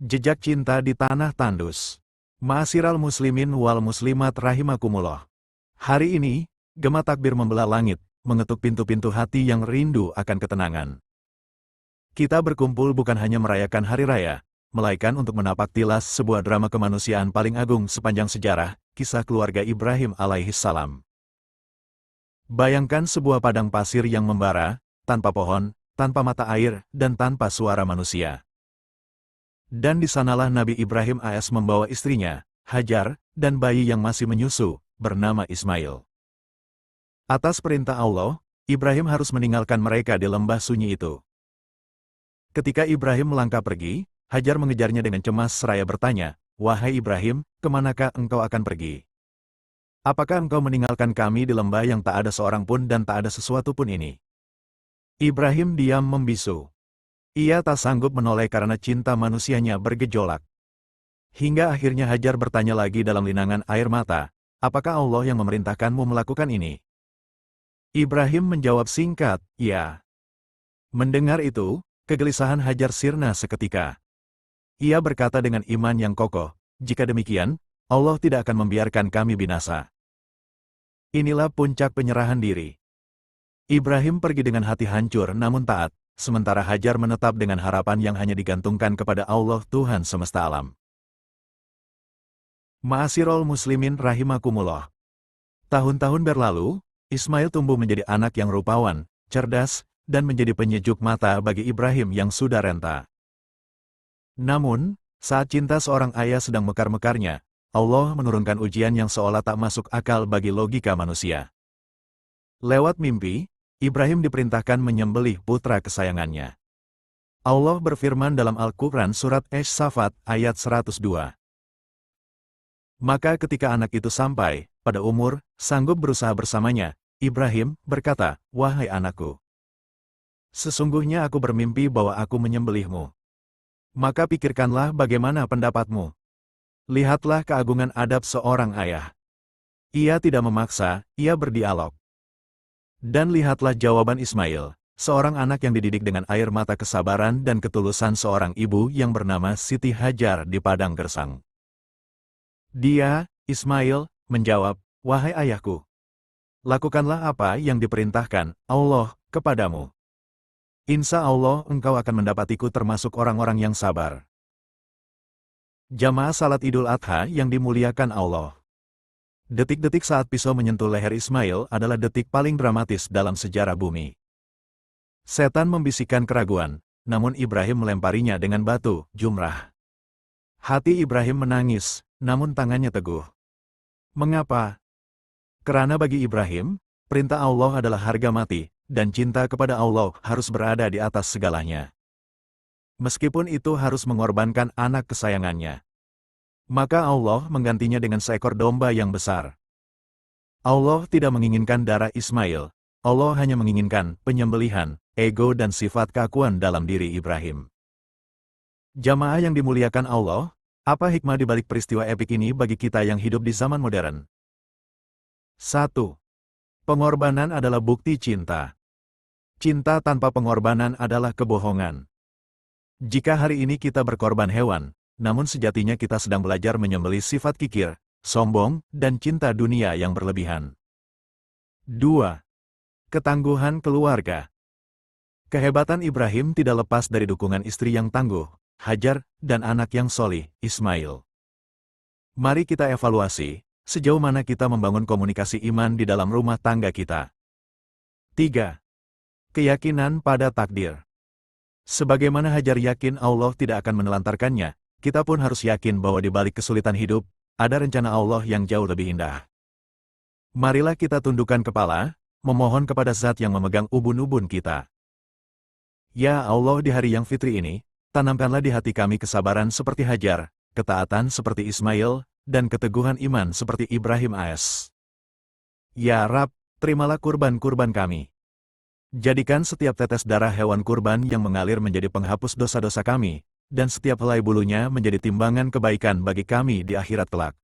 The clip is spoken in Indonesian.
Jejak cinta di tanah tandus. Ma'asyiral muslimin wal muslimat rahimakumullah. Hari ini, gema takbir membelah langit, mengetuk pintu-pintu hati yang rindu akan ketenangan. Kita berkumpul bukan hanya merayakan hari raya, melainkan untuk menapak tilas sebuah drama kemanusiaan paling agung sepanjang sejarah, kisah keluarga Ibrahim alaihissalam. Bayangkan sebuah padang pasir yang membara, tanpa pohon, tanpa mata air, dan tanpa suara manusia. Dan di sanalah Nabi Ibrahim AS membawa istrinya, Hajar, dan bayi yang masih menyusu, bernama Ismail. Atas perintah Allah, Ibrahim harus meninggalkan mereka di lembah sunyi itu. Ketika Ibrahim melangkah pergi, Hajar mengejarnya dengan cemas seraya bertanya, "Wahai Ibrahim, kemanakah engkau akan pergi? Apakah engkau meninggalkan kami di lembah yang tak ada seorang pun dan tak ada sesuatu pun ini?" Ibrahim diam membisu. Ia tak sanggup menoleh karena cinta manusianya bergejolak. Hingga akhirnya Hajar bertanya lagi dalam linangan air mata, "Apakah Allah yang memerintahkanmu melakukan ini?" Ibrahim menjawab singkat, "Ya." Mendengar itu, kegelisahan Hajar sirna seketika. Ia berkata dengan iman yang kokoh, "Jika demikian, Allah tidak akan membiarkan kami binasa." Inilah puncak penyerahan diri. Ibrahim pergi dengan hati hancur namun taat, sementara Hajar menetap dengan harapan yang hanya digantungkan kepada Allah Tuhan semesta alam. Ma'asyiral muslimin rahimakumullah. Tahun-tahun berlalu, Ismail tumbuh menjadi anak yang rupawan, cerdas, dan menjadi penyejuk mata bagi Ibrahim yang sudah renta. Namun, saat cinta seorang ayah sedang mekar-mekarnya, Allah menurunkan ujian yang seolah tak masuk akal bagi logika manusia. Lewat mimpi, Ibrahim diperintahkan menyembelih putra kesayangannya. Allah berfirman dalam Al-Quran Surat Ash-Shafat ayat 102. Maka ketika anak itu sampai, pada umur, sanggup berusaha bersamanya, Ibrahim berkata, "Wahai anakku, sesungguhnya aku bermimpi bahwa aku menyembelihmu. Maka pikirkanlah bagaimana pendapatmu. Lihatlah keagungan adab seorang ayah. Ia tidak memaksa, ia berdialog. Dan lihatlah jawaban Ismail, seorang anak yang dididik dengan air mata kesabaran dan ketulusan seorang ibu yang bernama Siti Hajar di padang gersang." Dia, Ismail, menjawab, "Wahai ayahku, lakukanlah apa yang diperintahkan Allah kepadamu. Insya Allah engkau akan mendapatiku termasuk orang-orang yang sabar." Jamaah salat Idul Adha yang dimuliakan Allah. Detik-detik saat pisau menyentuh leher Ismail adalah detik paling dramatis dalam sejarah bumi. Setan membisikkan keraguan, namun Ibrahim melemparinya dengan batu, jumrah. Hati Ibrahim menangis, namun tangannya teguh. Mengapa? Karena bagi Ibrahim, perintah Allah adalah harga mati, dan cinta kepada Allah harus berada di atas segalanya. Meskipun itu harus mengorbankan anak kesayangannya. Maka Allah menggantinya dengan seekor domba yang besar. Allah tidak menginginkan darah Ismail, Allah hanya menginginkan penyembelihan, ego dan sifat keakuan dalam diri Ibrahim. Jamaah yang dimuliakan Allah, apa hikmah di balik peristiwa epik ini bagi kita yang hidup di zaman modern? 1. Pengorbanan adalah bukti cinta. Cinta tanpa pengorbanan adalah kebohongan. Jika hari ini kita berkorban hewan, namun sejatinya kita sedang belajar menyembelih sifat kikir, sombong, dan cinta dunia yang berlebihan. 2. Ketangguhan keluarga. Kehebatan Ibrahim tidak lepas dari dukungan istri yang tangguh, Hajar, dan anak yang solih, Ismail. Mari kita evaluasi, sejauh mana kita membangun komunikasi iman di dalam rumah tangga kita. 3. Keyakinan pada takdir. Sebagaimana Hajar yakin Allah tidak akan menelantarkannya, kita pun harus yakin bahwa di balik kesulitan hidup, ada rencana Allah yang jauh lebih indah. Marilah kita tundukkan kepala, memohon kepada Zat yang memegang ubun-ubun kita. Ya Allah, di hari yang fitri ini, tanamkanlah di hati kami kesabaran seperti Hajar, ketaatan seperti Ismail, dan keteguhan iman seperti Ibrahim AS. Ya Rab, terimalah kurban-kurban kami. Jadikan setiap tetes darah hewan kurban yang mengalir menjadi penghapus dosa-dosa kami, dan setiap helai bulunya menjadi timbangan kebaikan bagi kami di akhirat kelak.